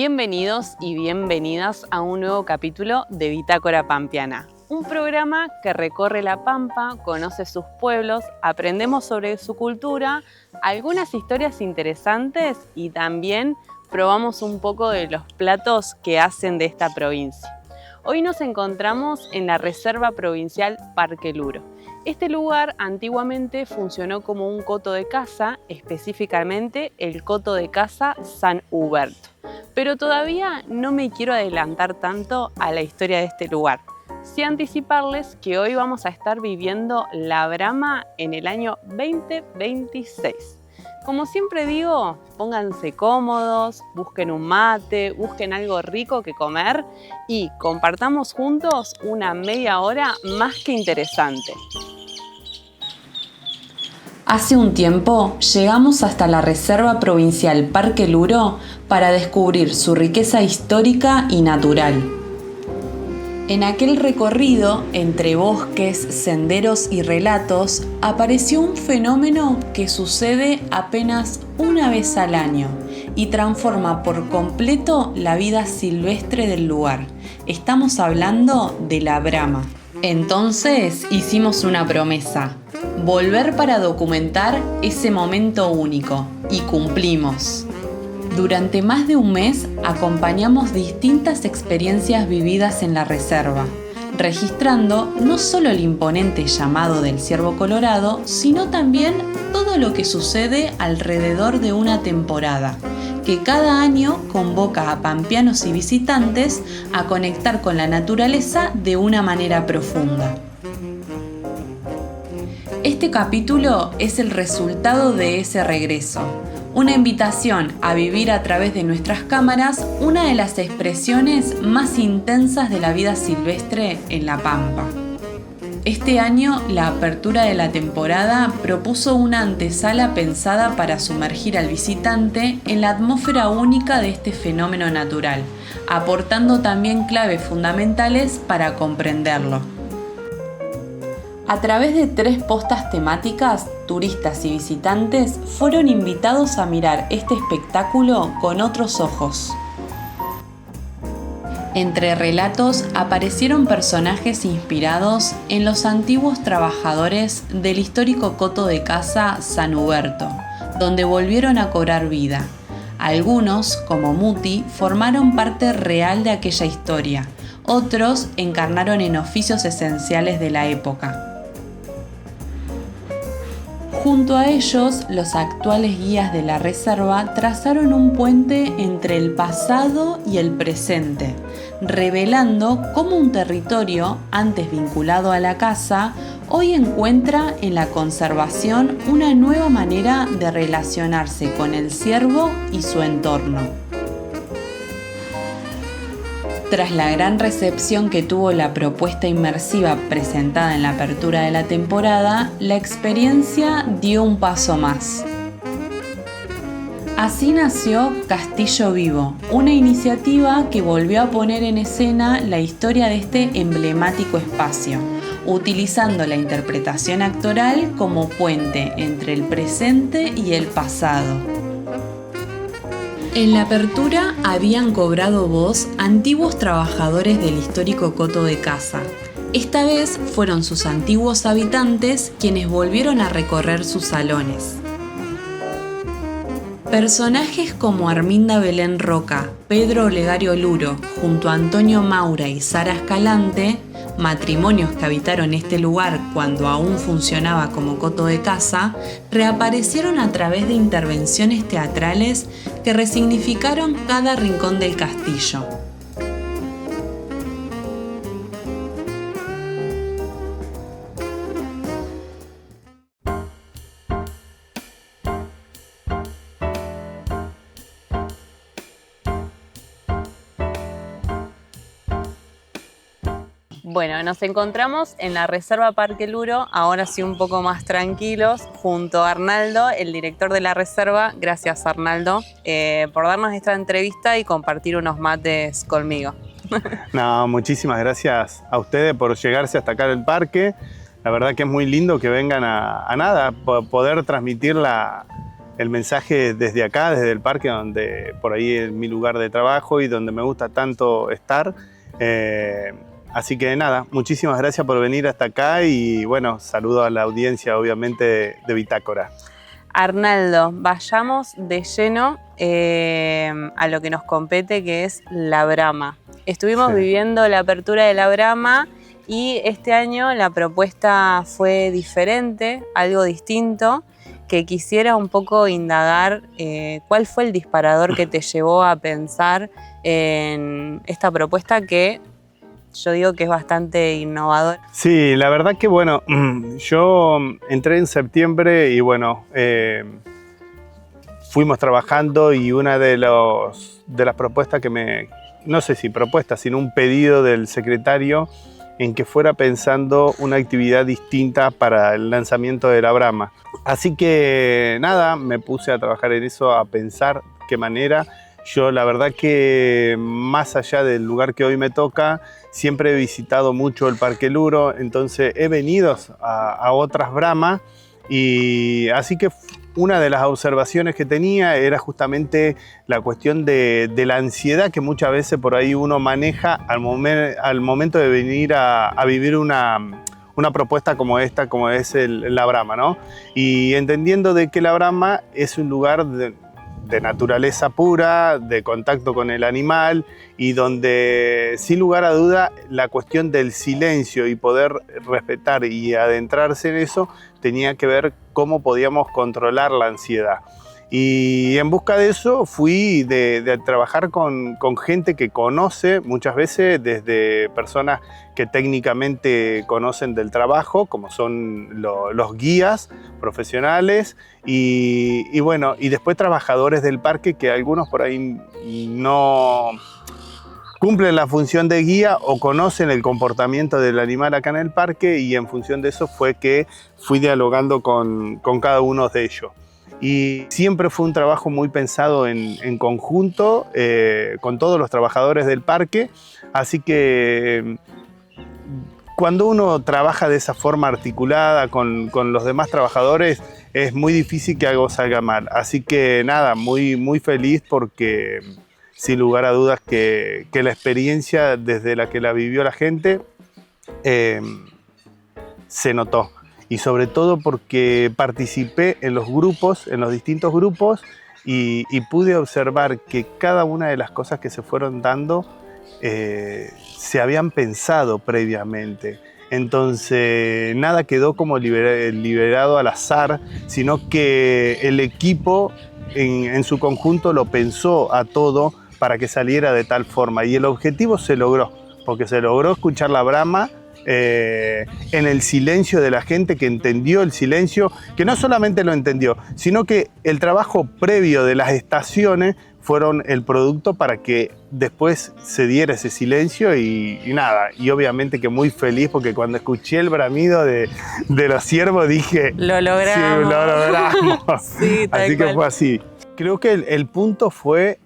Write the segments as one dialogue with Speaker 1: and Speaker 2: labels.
Speaker 1: Bienvenidos y bienvenidas a un nuevo capítulo de Bitácora Pampeana, un programa que recorre la Pampa, conoce sus pueblos, aprendemos sobre su cultura, algunas historias interesantes y también probamos un poco de los platos que hacen de esta provincia. Hoy nos encontramos en la Reserva Provincial Parque Luro. Este lugar antiguamente funcionó como un coto de caza, específicamente el coto de caza San Huberto. Pero todavía no me quiero adelantar tanto a la historia de este lugar. Sí anticiparles que hoy vamos a estar viviendo la brama en el año 2026. Como siempre digo, pónganse cómodos, busquen un mate, busquen algo rico que comer y compartamos juntos una media hora más que interesante. Hace un tiempo llegamos hasta la Reserva Provincial Parque Luro para descubrir su riqueza histórica y natural. En aquel recorrido, entre bosques, senderos y relatos, apareció un fenómeno que sucede apenas una vez al año y transforma por completo la vida silvestre del lugar. Estamos hablando de la brama. Entonces hicimos una promesa: volver para documentar ese momento único, y cumplimos. Durante más de un mes acompañamos distintas experiencias vividas en la reserva, registrando no solo el imponente llamado del ciervo colorado, sino también todo lo que sucede alrededor de una temporada, que cada año convoca a pampeanos y visitantes a conectar con la naturaleza de una manera profunda. Este capítulo es el resultado de ese regreso. Una invitación a vivir a través de nuestras cámaras una de las expresiones más intensas de la vida silvestre en la Pampa. Este año, la apertura de la temporada propuso una antesala pensada para sumergir al visitante en la atmósfera única de este fenómeno natural, aportando también claves fundamentales para comprenderlo. A través de 3 postas temáticas, turistas y visitantes fueron invitados a mirar este espectáculo con otros ojos. Entre relatos aparecieron personajes inspirados en los antiguos trabajadores del histórico coto de caza San Huberto, donde volvieron a cobrar vida. Algunos, como Muti, formaron parte real de aquella historia. Otros encarnaron en oficios esenciales de la época. Junto a ellos, los actuales guías de la reserva trazaron un puente entre el pasado y el presente, revelando cómo un territorio, antes vinculado a la caza, hoy encuentra en la conservación una nueva manera de relacionarse con el ciervo y su entorno. Tras la gran recepción que tuvo la propuesta inmersiva presentada en la apertura de la temporada, la experiencia dio un paso más. Así nació Castillo Vivo, una iniciativa que volvió a poner en escena la historia de este emblemático espacio, utilizando la interpretación actoral como puente entre el presente y el pasado. En la apertura habían cobrado voz antiguos trabajadores del histórico coto de caza. Esta vez fueron sus antiguos habitantes quienes volvieron a recorrer sus salones. Personajes como Arminda Belén Roca, Pedro Olegario Luro, junto a Antonio Maura y Sara Escalante, matrimonios que habitaron este lugar cuando aún funcionaba como coto de caza, reaparecieron a través de intervenciones teatrales que resignificaron cada rincón del castillo. Bueno, nos encontramos en la Reserva Parque Luro, ahora sí un poco más tranquilos, junto a Arnaldo, el director de la reserva. Gracias, Arnaldo, por darnos esta entrevista y compartir unos mates conmigo.
Speaker 2: No, muchísimas gracias a ustedes por llegarse hasta acá del parque. La verdad que es muy lindo que vengan a poder transmitir la el mensaje desde acá, desde el parque, donde por ahí es mi lugar de trabajo y donde me gusta tanto estar. Así que nada, muchísimas gracias por venir hasta acá y bueno, saludo a la audiencia obviamente de Bitácora.
Speaker 3: Arnaldo, vayamos de lleno a lo que nos compete, que es la Brama. Estuvimos viviendo la apertura de la Brama y este año la propuesta fue diferente, algo distinto, que quisiera un poco indagar cuál fue el disparador que te llevó a pensar en esta propuesta que yo digo que es bastante innovadora.
Speaker 2: Sí, la verdad que bueno, yo entré en septiembre y bueno, fuimos trabajando y una de las propuestas no sé si propuesta, sino un pedido del secretario en que fuera pensando una actividad distinta para el lanzamiento de la Brama. Así que nada, me puse a trabajar en eso, a pensar qué manera. Yo la verdad que más allá del lugar que hoy me toca, siempre he visitado mucho el Parque Luro, entonces he venido a otras Bramas y así que una de las observaciones que tenía era justamente la cuestión de la ansiedad que muchas veces por ahí uno maneja al momento de venir a vivir una propuesta como esta, como es la Brama, ¿no? Y entendiendo de que la Brama es un lugar de naturaleza pura, de contacto con el animal y donde sin lugar a duda la cuestión del silencio y poder respetar y adentrarse en eso tenía que ver cómo podíamos controlar la ansiedad. Y en busca de eso fui de trabajar con gente que conoce muchas veces, desde personas que técnicamente conocen del trabajo, como son los guías profesionales, y bueno, y después trabajadores del parque que algunos por ahí no cumplen la función de guía o conocen el comportamiento del animal acá en el parque, y en función de eso fue que fui dialogando con cada uno de ellos. Y siempre fue un trabajo muy pensado en conjunto con todos los trabajadores del parque, así que cuando uno trabaja de esa forma articulada con los demás trabajadores es muy difícil que algo salga mal. Así que nada, muy, muy feliz porque sin lugar a dudas que la experiencia desde la que la vivió la gente se notó. Y sobre todo porque participé en los grupos, en los distintos grupos, y pude observar que cada una de las cosas que se fueron dando se habían pensado previamente. Entonces nada quedó como liberado al azar, sino que el equipo en su conjunto lo pensó a todo para que saliera de tal forma. Y el objetivo se logró, porque se logró escuchar la Brama en el silencio de la gente, que entendió el silencio, que no solamente lo entendió, sino que el trabajo previo de las estaciones fueron el producto para que después se diera ese silencio y nada. Y obviamente que muy feliz porque cuando escuché el bramido de los ciervos dije...
Speaker 3: Lo logramos.
Speaker 2: Sí, lo logramos.
Speaker 3: Sí,
Speaker 2: así que fue así. Creo que el punto fue...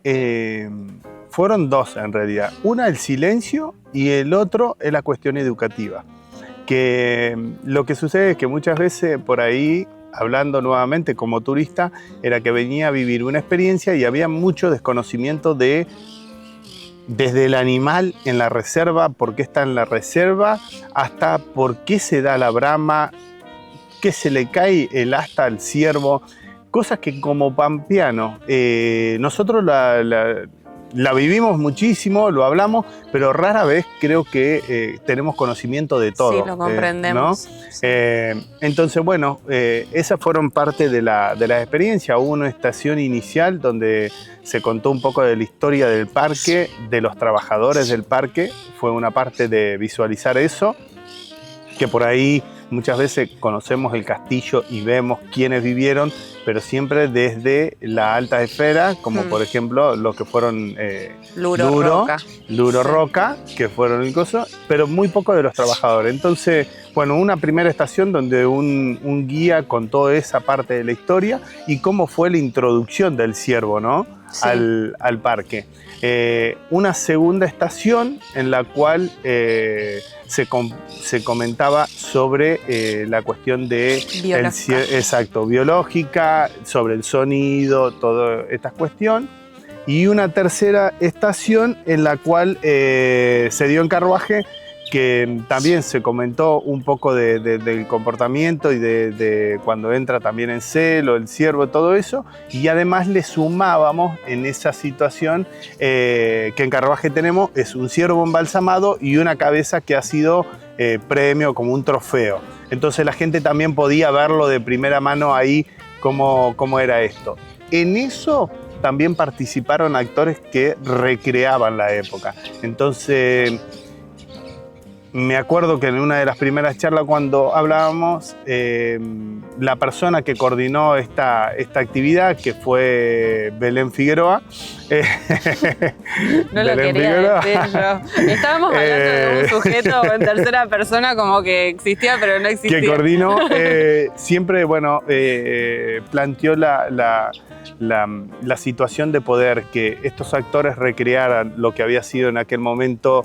Speaker 2: fueron dos en realidad. Una, el silencio, y el otro es la cuestión educativa. Que lo que sucede es que muchas veces por ahí, hablando nuevamente como turista, era que venía a vivir una experiencia y había mucho desconocimiento desde el animal en la reserva, por qué está en la reserva, hasta por qué se da la Brama, qué se le cae el asta al ciervo, cosas que como pampeanos nosotros la vivimos muchísimo, lo hablamos, pero rara vez creo que tenemos conocimiento de todo.
Speaker 3: Sí, lo comprendemos.
Speaker 2: ¿no?
Speaker 3: Sí.
Speaker 2: Entonces, bueno, esas fueron parte de la experiencia. Hubo una estación inicial donde se contó un poco de la historia del parque, de los trabajadores del parque. Fue una parte de visualizar eso, que por ahí muchas veces conocemos el castillo y vemos quiénes vivieron, pero siempre desde la alta esfera, como por ejemplo los que fueron Luro Roca, que fueron el coso, pero muy poco de los trabajadores. Entonces, bueno, una primera estación donde un guía contó esa parte de la historia y cómo fue la introducción del ciervo, ¿no?
Speaker 3: Sí.
Speaker 2: al parque. Una segunda estación en la cual se comentaba sobre la cuestión de biológica, sobre el sonido, toda esta cuestión. Y una tercera estación en la cual se dio en carruaje, que también se comentó un poco del comportamiento y de cuando entra también en celo, el ciervo, todo eso. Y además le sumábamos en esa situación que en carruaje tenemos, es un ciervo embalsamado y una cabeza que ha sido premio, como un trofeo. Entonces la gente también podía verlo de primera mano ahí, cómo era esto. En eso también participaron actores que recreaban la época. Entonces, me acuerdo que en una de las primeras charlas cuando hablábamos, la persona que coordinó esta actividad, que fue Belén Figueroa.
Speaker 3: No lo quería decir yo. Estábamos hablando de un sujeto en tercera persona como que existía, pero no existía.
Speaker 2: Que coordinó, siempre, bueno, planteó la situación de poder que estos actores recrearan lo que había sido en aquel momento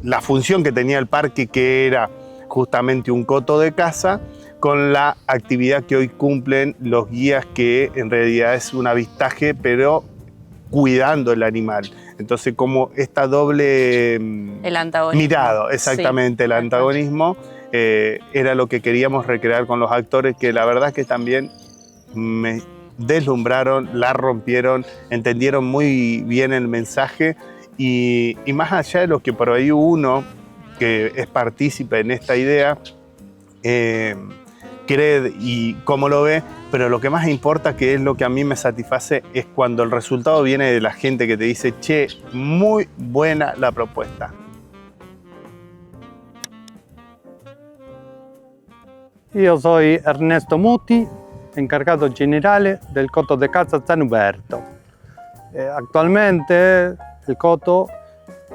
Speaker 2: la función que tenía el parque, que era justamente un coto de caza, con la actividad que hoy cumplen los guías, que en realidad es un avistaje, pero cuidando el animal. Entonces, como esta doble mirado, exactamente, sí, el antagonismo, era lo que queríamos recrear con los actores, que la verdad que también me deslumbraron, la rompieron, entendieron muy bien el mensaje. Y más allá de lo que por ahí uno que es partícipe en esta idea cree y cómo lo ve, pero lo que más importa, que es lo que a mí me satisface, es cuando el resultado viene de la gente que te dice: che, muy buena la propuesta.
Speaker 4: Io soy Ernesto Muti, encargado generale del Coto de Caza San Huberto. Actualmente el coto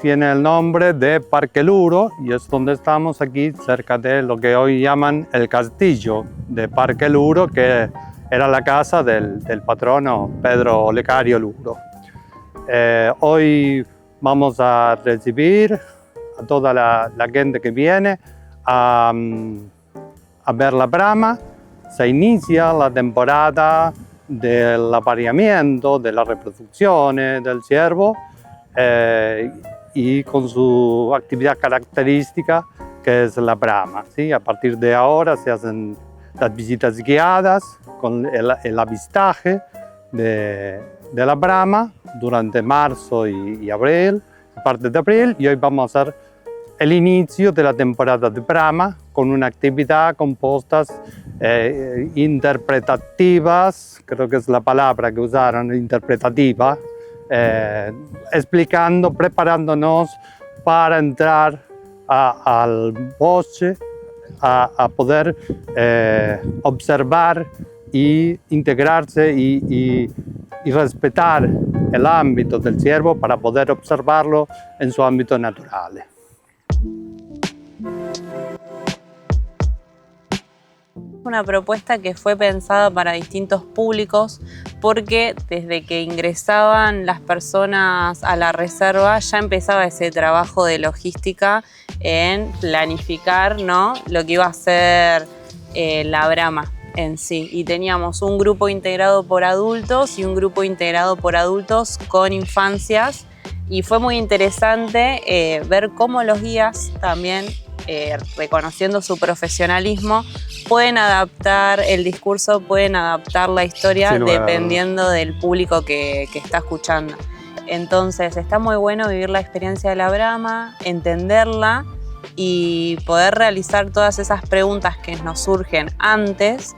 Speaker 4: tiene el nombre de Parque Luro y es donde estamos aquí, cerca de lo que hoy llaman el castillo de Parque Luro, que era la casa del patrono Pedro Olegario Luro. Hoy vamos a recibir a toda la gente que viene a ver la brama. Se inicia la temporada del apareamiento, de las reproducciones del ciervo, y con su actividad característica, que es la brama, ¿sí? A partir de ahora se hacen las visitas guiadas con el avistaje de la brama durante marzo y abril, parte de abril, y hoy vamos a hacer el inicio de la temporada de brama con una actividad compuesta interpretativas, creo que es la palabra que usaron, interpretativa, explicando, preparándonos para entrar al bosque, a poder observar y integrarse y respetar el ámbito del ciervo para poder observarlo en su ámbito natural.
Speaker 3: Una propuesta que fue pensada para distintos públicos, porque desde que ingresaban las personas a la reserva ya empezaba ese trabajo de logística en planificar, ¿no?, lo que iba a ser la brama en sí. Y teníamos un grupo integrado por adultos y un grupo integrado por adultos con infancias, y fue muy interesante ver cómo los guías también, reconociendo su profesionalismo, pueden adaptar el discurso, pueden adaptar la historia dependiendo del público que está escuchando. Entonces está muy bueno vivir la experiencia de la brama, entenderla y poder realizar todas esas preguntas que nos surgen antes,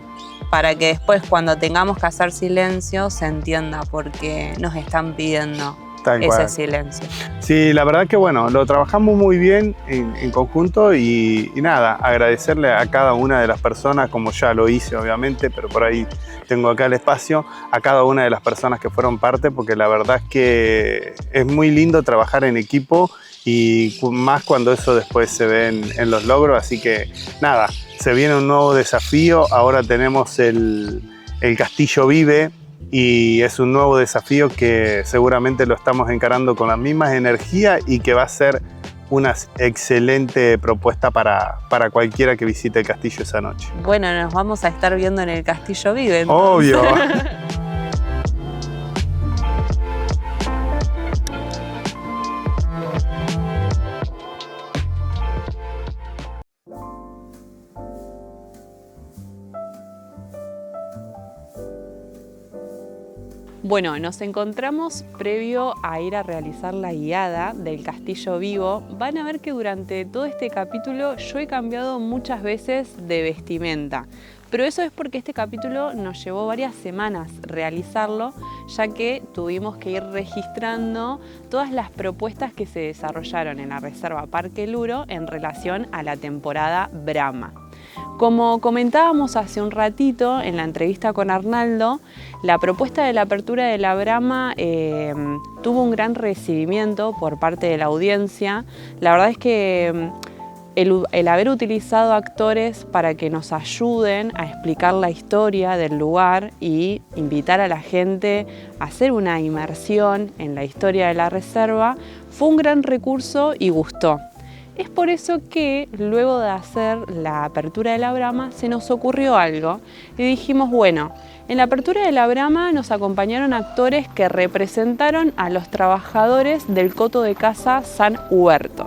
Speaker 3: para que después, cuando tengamos que hacer silencio, se entienda por qué nos están pidiendo ese silencio.
Speaker 2: Sí, la verdad que bueno, lo trabajamos muy bien en conjunto y nada, agradecerle a cada una de las personas, como ya lo hice obviamente, pero por ahí tengo acá el espacio, a cada una de las personas que fueron parte, porque la verdad es que es muy lindo trabajar en equipo y más cuando eso después se ve en los logros. Así que nada, se viene un nuevo desafío. Ahora tenemos el Castillo Vive, y es un nuevo desafío que seguramente lo estamos encarando con las mismas energías y que va a ser una excelente propuesta para cualquiera que visite el castillo esa noche.
Speaker 3: Bueno, nos vamos a estar viendo en el Castillo Vive, entonces.
Speaker 2: Obvio.
Speaker 3: Bueno, nos encontramos previo a ir a realizar la guiada del Castillo Vivo. Van a ver que durante todo este capítulo yo he cambiado muchas veces de vestimenta. Pero eso es porque este capítulo nos llevó varias semanas realizarlo, ya que tuvimos que ir registrando todas las propuestas que se desarrollaron en la Reserva Parque Luro en relación a la temporada Brahma. Como comentábamos hace un ratito en la entrevista con Arnaldo, la propuesta de la apertura de la Brahma tuvo un gran recibimiento por parte de la audiencia. La verdad es que el haber utilizado actores para que nos ayuden a explicar la historia del lugar y invitar a la gente a hacer una inmersión en la historia de la reserva fue un gran recurso y gustó. Es por eso que luego de hacer la apertura de la Brahma se nos ocurrió algo y dijimos, bueno, en la apertura de la Brahma nos acompañaron actores que representaron a los trabajadores del coto de caza San Huberto.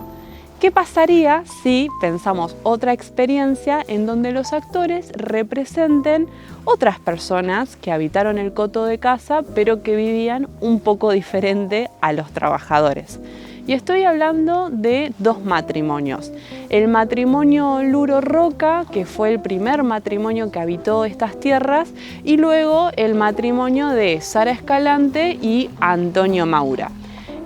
Speaker 3: ¿Qué pasaría si pensamos otra experiencia en donde los actores representen otras personas que habitaron el coto de caza pero que vivían un poco diferente a los trabajadores? Y estoy hablando de dos matrimonios. El matrimonio Luro Roca, que fue el primer matrimonio que habitó estas tierras, y luego el matrimonio de Sara Escalante y Antonio Maura.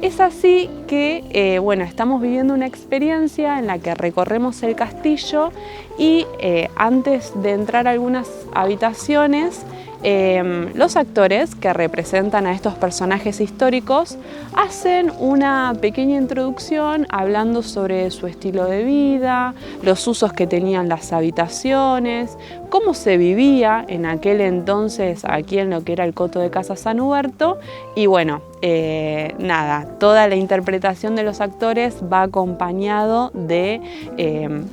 Speaker 3: Es así que, bueno, estamos viviendo una experiencia en la que recorremos el castillo y antes de entrar a algunas habitaciones, los actores que representan a estos personajes históricos hacen una pequeña introducción hablando sobre su estilo de vida, los usos que tenían las habitaciones, cómo se vivía en aquel entonces aquí en lo que era el coto de caza San Huberto y bueno, nada, toda la interpretación de los actores va acompañado de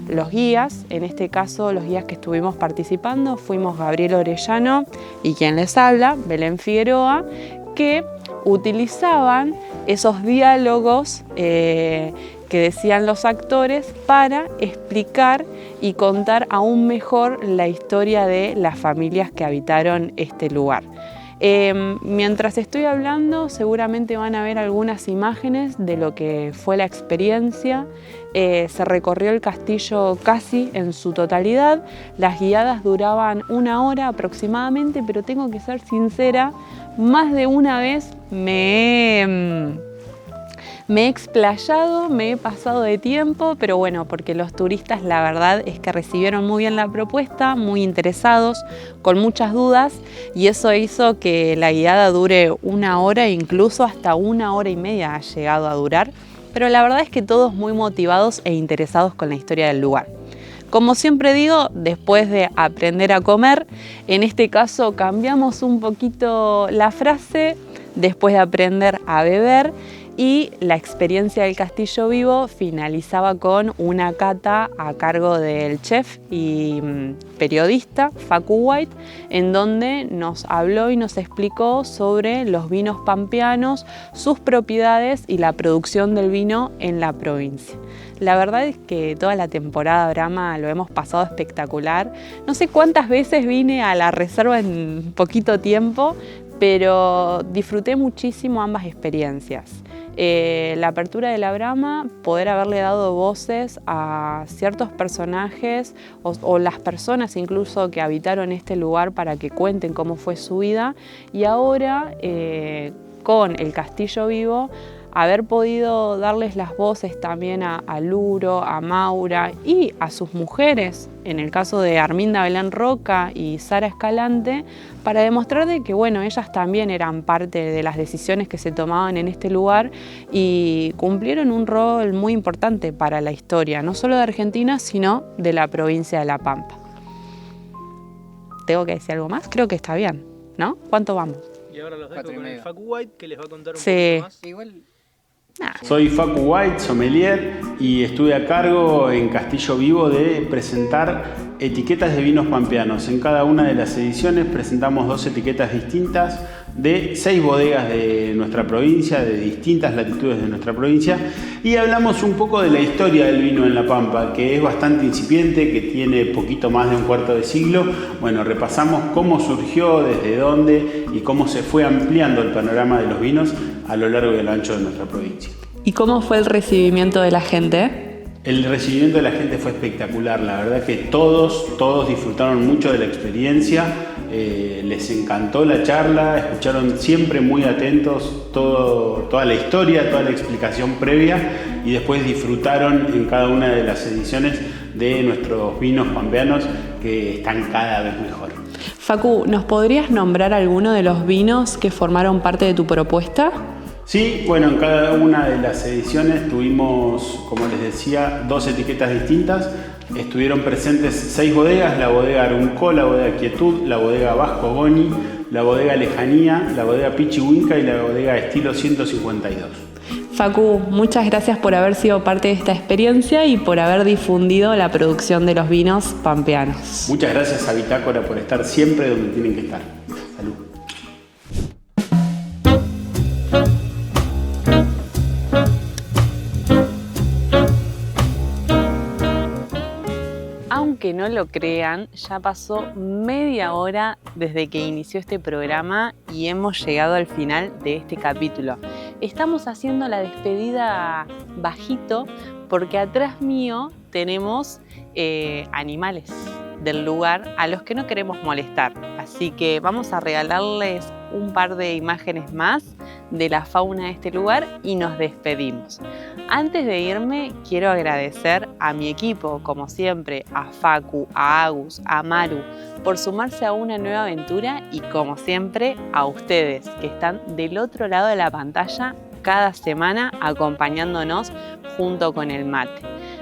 Speaker 3: los guías. En este caso, los guías que estuvimos participando fuimos Gabriel Orellano y quien les habla, Belén Figueroa, que utilizaban esos diálogos que decían los actores para explicar y contar aún mejor la historia de las familias que habitaron este lugar. Mientras estoy hablando seguramente van a ver algunas imágenes de lo que fue la experiencia. Se recorrió el castillo casi en su totalidad. Las guiadas duraban 1 hora aproximadamente, pero tengo que ser sincera, más de una vez me he explayado, me he pasado de tiempo, pero bueno, porque los turistas la verdad es que recibieron muy bien la propuesta, muy interesados, con muchas dudas, y eso hizo que la guiada dure 1 hora, incluso hasta 1 hora y media ha llegado a durar, pero la verdad es que todos muy motivados e interesados con la historia del lugar. Como siempre digo, después de aprender a comer, en este caso cambiamos un poquito la frase, después de aprender a beber, y la experiencia del Castillo Vivo finalizaba con una cata a cargo del chef y periodista Facu White, en donde nos habló y nos explicó sobre los vinos pampeanos, sus propiedades y la producción del vino en la provincia. La verdad es que toda la temporada Brahma lo hemos pasado espectacular. No sé cuántas veces vine a la reserva en poquito tiempo, pero disfruté muchísimo ambas experiencias. La apertura de la Brahma, poder haberle dado voces a ciertos personajes o las personas incluso que habitaron este lugar para que cuenten cómo fue su vida, y ahora con el Castillo Vivo haber podido darles las voces también a Luro, a Maura y a sus mujeres, en el caso de Arminda Belén Roca y Sara Escalante, para demostrar de que bueno, ellas también eran parte de las decisiones que se tomaban en este lugar y cumplieron un rol muy importante para la historia, no solo de Argentina, sino de la provincia de La Pampa. ¿Tengo que decir algo más? Creo que está bien, ¿no? ¿Cuánto vamos?
Speaker 5: Y ahora los dejo con el Facu White, que les va a contar un
Speaker 3: Sí.
Speaker 5: poco más.
Speaker 6: Igual.
Speaker 7: Soy Facu White, sommelier, y estuve a cargo en Castillo Vivo de presentar etiquetas de vinos pampeanos. En cada una de las ediciones presentamos 2 etiquetas distintas de 6 bodegas de nuestra provincia, de distintas latitudes de nuestra provincia, y hablamos un poco de la historia del vino en La Pampa, que es bastante incipiente, que tiene poquito más de un cuarto de siglo. Bueno, repasamos cómo surgió, desde dónde y cómo se fue ampliando el panorama de los vinos a lo largo y a lo ancho de nuestra provincia.
Speaker 1: ¿Y cómo fue el recibimiento de la gente?
Speaker 7: El recibimiento de la gente fue espectacular, la verdad que todos disfrutaron mucho de la experiencia, les encantó la charla, escucharon siempre muy atentos toda la historia, toda la explicación previa, y después disfrutaron en cada una de las ediciones de nuestros vinos pampeanos, que están cada vez mejor.
Speaker 1: Facu, ¿nos podrías nombrar alguno de los vinos que formaron parte de tu propuesta?
Speaker 7: Sí, bueno, en cada una de las ediciones tuvimos, como les decía, 2 etiquetas distintas. Estuvieron presentes 6 bodegas: la bodega Aruncó, la bodega Quietud, la bodega Vasco Goni, la bodega Lejanía, la bodega Pichihuinca y la bodega Estilo 152.
Speaker 1: Facu, muchas gracias por haber sido parte de esta experiencia y por haber difundido la producción de los vinos pampeanos.
Speaker 7: Muchas gracias a Bitácora por estar siempre donde tienen que estar. Salud.
Speaker 3: Aunque no lo crean, ya pasó media hora desde que inició este programa y hemos llegado al final de este capítulo. Estamos haciendo la despedida bajito porque atrás mío tenemos animales del lugar a los que no queremos molestar. Así que vamos a regalarles un par de imágenes más de la fauna de este lugar y nos despedimos. Antes de irme, quiero agradecer a mi equipo, como siempre, a Facu, a Agus, a Maru, por sumarse a una nueva aventura, y como siempre, a ustedes, que están del otro lado de la pantalla cada semana acompañándonos junto con el mate.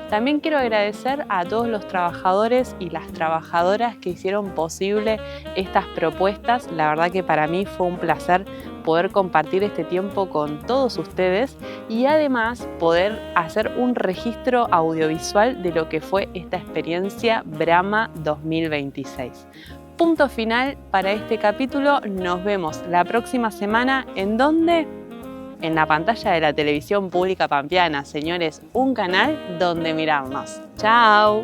Speaker 3: También quiero agradecer a todos los trabajadores y las trabajadoras que hicieron posible estas propuestas. La verdad que para mí fue un placer poder compartir este tiempo con todos ustedes y además poder hacer un registro audiovisual de lo que fue esta experiencia Brama 2026. Punto final para este capítulo. Nos vemos la próxima semana. ¿En dónde? En la pantalla de la televisión pública pampeana, señores, un canal donde mirarnos. ¡Chao!